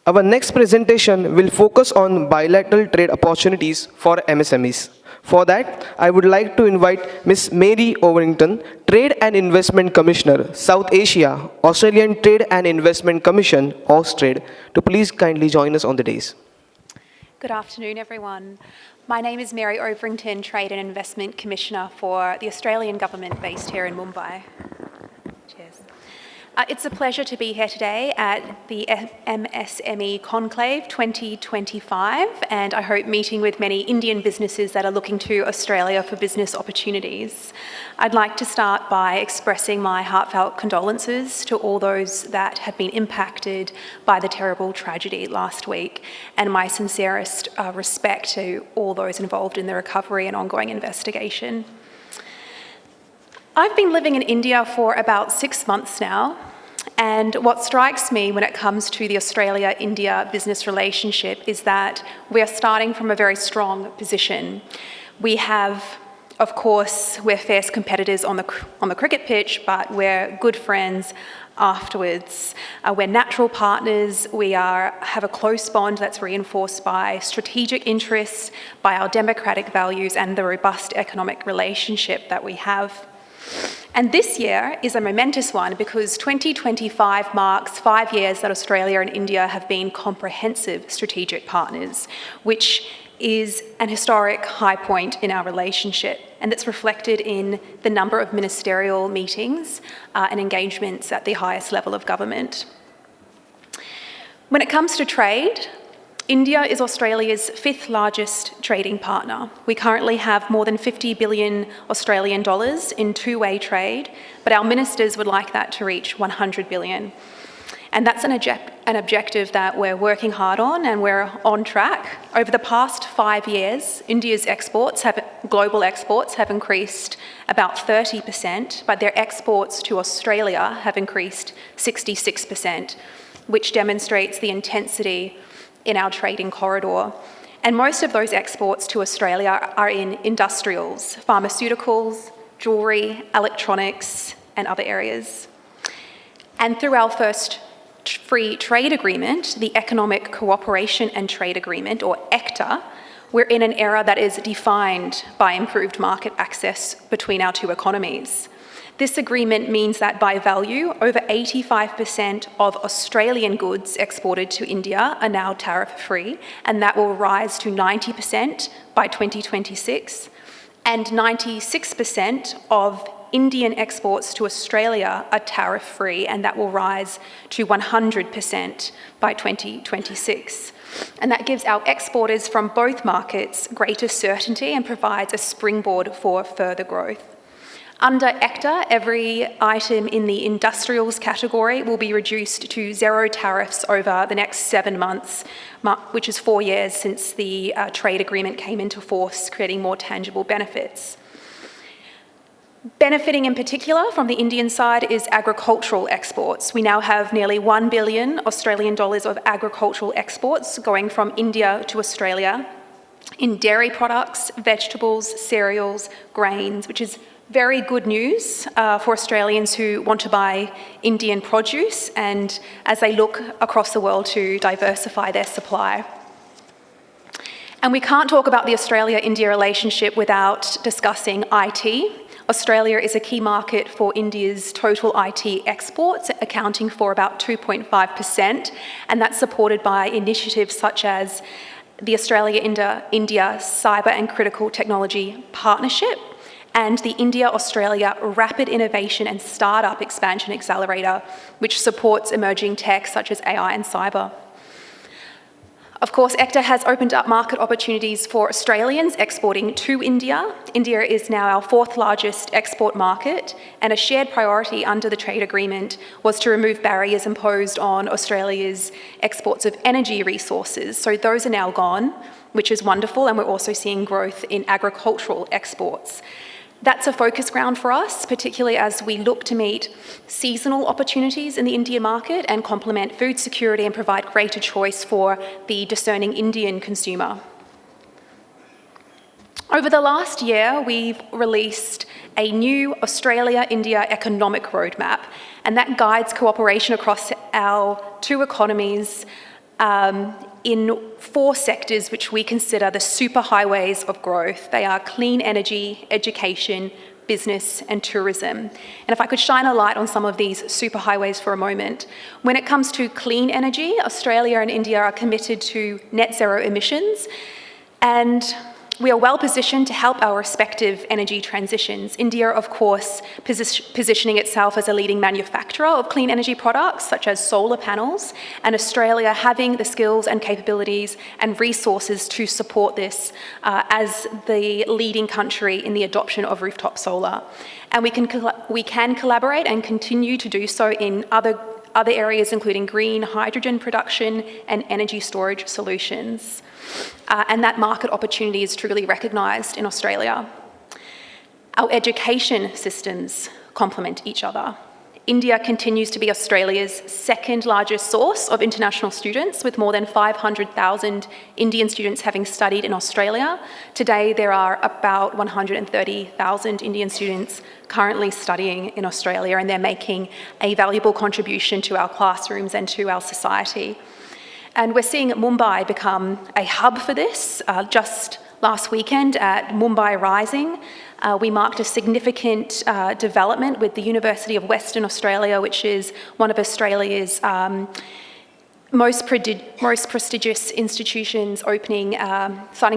Our next presentation will focus on bilateral trade opportunities for MSMEs. For that, I would like to invite Ms. Mary Overington, Trade and Investment Commissioner, South Asia, Australian Trade and Investment Commission, Austrade, to please kindly join us on the dais. Good afternoon, everyone. My name is Mary Overington, Trade and Investment Commissioner for the Australian Government based here in Mumbai. Cheers. It's a pleasure to be here today at the MSME Conclave 2025, and I hope meeting with many Indian businesses that are looking to Australia for business opportunities. I'd like to start by expressing my heartfelt condolences to all those that have been impacted by the terrible tragedy last week, and my sincerest respect to all those involved in the recovery and ongoing investigation. I've been living in India for about 6 months now, and what strikes me when it comes to the Australia-India business relationship is that we are starting from a very strong position. We have, of course, we're fierce competitors on the cricket pitch, but we're good friends afterwards. We're natural partners. We have a close bond that's reinforced by strategic interests, by our democratic values, and the robust economic relationship that we have. And this year is a momentous one because 2025 marks 5 years that Australia and India have been comprehensive strategic partners, which is an historic high point in our relationship, and it's reflected in the number of ministerial meetings and engagements at the highest level of government. When it comes to trade, India is Australia's 5th largest trading partner. We currently have more than 50 billion Australian dollars in two-way trade, but our ministers would like that to reach 100 billion. And that's an objective that we're working hard on, and we're on track. Over the past 5 years, India's global exports have increased about 30%, but their exports to Australia have increased 66%, which demonstrates the intensity in our trading corridor. And most of those exports to Australia are in industrials, pharmaceuticals, jewellery, electronics, and other areas. And through our first free trade agreement, the Economic Cooperation and Trade Agreement, or ECTA, we're in an era that is defined by improved market access between our two economies. This agreement means that by value, over 85% of Australian goods exported to India are now tariff-free, and that will rise to 90% by 2026. And 96% of Indian exports to Australia are tariff-free, and that will rise to 100% by 2026. And that gives our exporters from both markets greater certainty and provides a springboard for further growth. Under ECTA, every item in the industrials category will be reduced to 0 tariffs over the next 7 months, which is 4 years since the trade agreement came into force, creating more tangible benefits. Benefiting in particular from the Indian side is agricultural exports. We now have nearly 1 billion Australian dollars of agricultural exports going from India to Australia in dairy products, vegetables, cereals, grains, which is very good news for Australians who want to buy Indian produce and as they look across the world to diversify their supply. And we can't talk about the Australia-India relationship without discussing IT. Australia is a key market for India's total IT exports, accounting for about 2.5%, and that's supported by initiatives such as the Australia-India Cyber and Critical Technology Partnership, and the India-Australia Rapid Innovation and Startup Expansion Accelerator, which supports emerging tech such as AI and cyber. Of course, ECTA has opened up market opportunities for Australians exporting to India. India is now our 4th largest export market, and a shared priority under the trade agreement was to remove barriers imposed on Australia's exports of energy resources. So those are now gone, which is wonderful, and we're also seeing growth in agricultural exports. That's a focus ground for us, particularly as we look to meet seasonal opportunities in the India market and complement food security and provide greater choice for the discerning Indian consumer. Over the last year, we've released a new Australia-India economic roadmap, and that guides cooperation across our two economies in 4 sectors which we consider the superhighways of growth. They are clean energy, education, business and tourism. And if I could shine a light on some of these superhighways for a moment. When it comes to clean energy, Australia and India are committed to net zero emissions, and we are well positioned to help our respective energy transitions. India, of course, positioning itself as a leading manufacturer of clean energy products, such as solar panels, and Australia having the skills and capabilities and resources to support this as the leading country in the adoption of rooftop solar. And we can collaborate and continue to do so in other areas, including green hydrogen production and energy storage solutions. And that market opportunity is truly recognised in Australia. Our education systems complement each other. India continues to be Australia's second largest source of international students, with more than 500,000 Indian students having studied in Australia. Today, there are about 130,000 Indian students currently studying in Australia, and they're making a valuable contribution to our classrooms and to our society. And we're seeing Mumbai become a hub for this. Just last weekend at Mumbai Rising, we marked a significant development with the University of Western Australia, which is one of Australia's most prestigious institutions, signing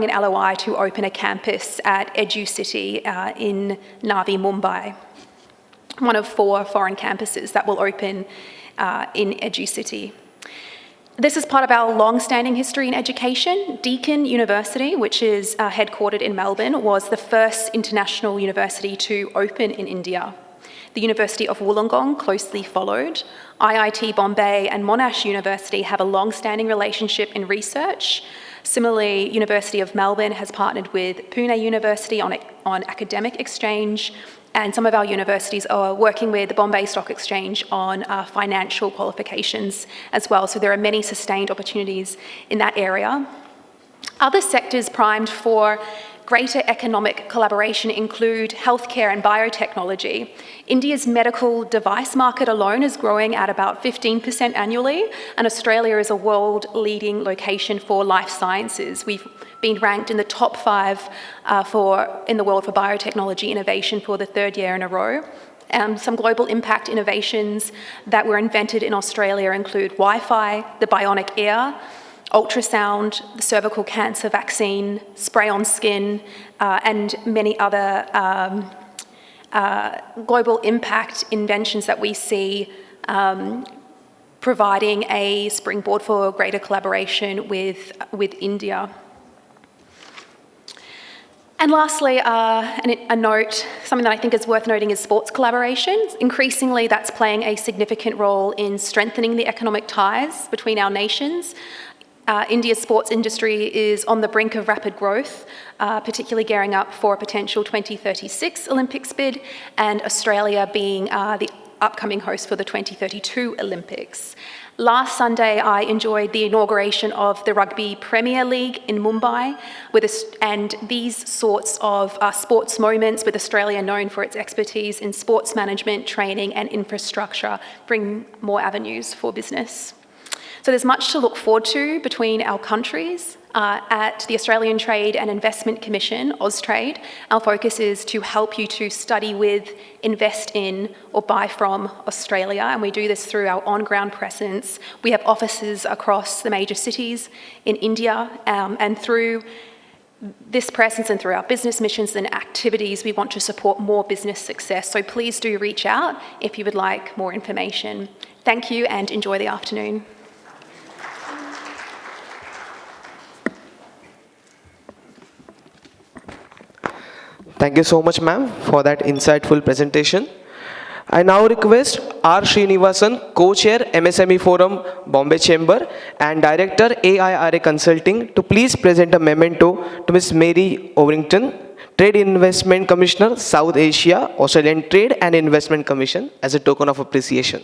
an LOI to open a campus at EduCity in Navi, Mumbai. One of 4 foreign campuses that will open in EduCity. This is part of our long-standing history in education. Deakin University, which is headquartered in Melbourne, was the first international university to open in India. The University of Wollongong closely followed. IIT Bombay and Monash University have a long-standing relationship in research. Similarly, University of Melbourne has partnered with Pune University on academic exchange, and some of our universities are working with the Bombay Stock Exchange on financial qualifications as well. So there are many sustained opportunities in that area. Other sectors primed for greater economic collaboration include healthcare and biotechnology. India's medical device market alone is growing at about 15% annually, and Australia is a world-leading location for life sciences. We've been ranked in the top 5 in the world for biotechnology innovation for the 3rd year in a row. Some global impact innovations that were invented in Australia include Wi-Fi, the bionic ear, ultrasound, the cervical cancer vaccine, spray-on skin, and many other global impact inventions that we see providing a springboard for greater collaboration with India. And lastly, a note, something that I think is worth noting is sports collaboration. Increasingly, that's playing a significant role in strengthening the economic ties between our nations. India's sports industry is on the brink of rapid growth, particularly gearing up for a potential 2036 Olympics bid, and Australia being the upcoming host for the 2032 Olympics. Last Sunday, I enjoyed the inauguration of the Rugby Premier League in Mumbai, and these sorts of sports moments, with Australia known for its expertise in sports management, training and infrastructure, bring more avenues for business. So there's much to look forward to between our countries. At the Australian Trade and Investment Commission, Austrade, our focus is to help you to study with, invest in or buy from Australia, and we do this through our on-ground presence. We have offices across the major cities in India, and through this presence and through our business missions and activities, we want to support more business success. So please do reach out if you would like more information. Thank you and enjoy the afternoon. Thank you so much, ma'am, for that insightful presentation. I now request R. Srinivasan, Co-Chair, MSME Forum, Bombay Chamber, and Director, AIRA Consulting, to please present a memento to Ms. Mary Overington, Trade Investment Commissioner, South Asia, Australian Trade and Investment Commission, as a token of appreciation.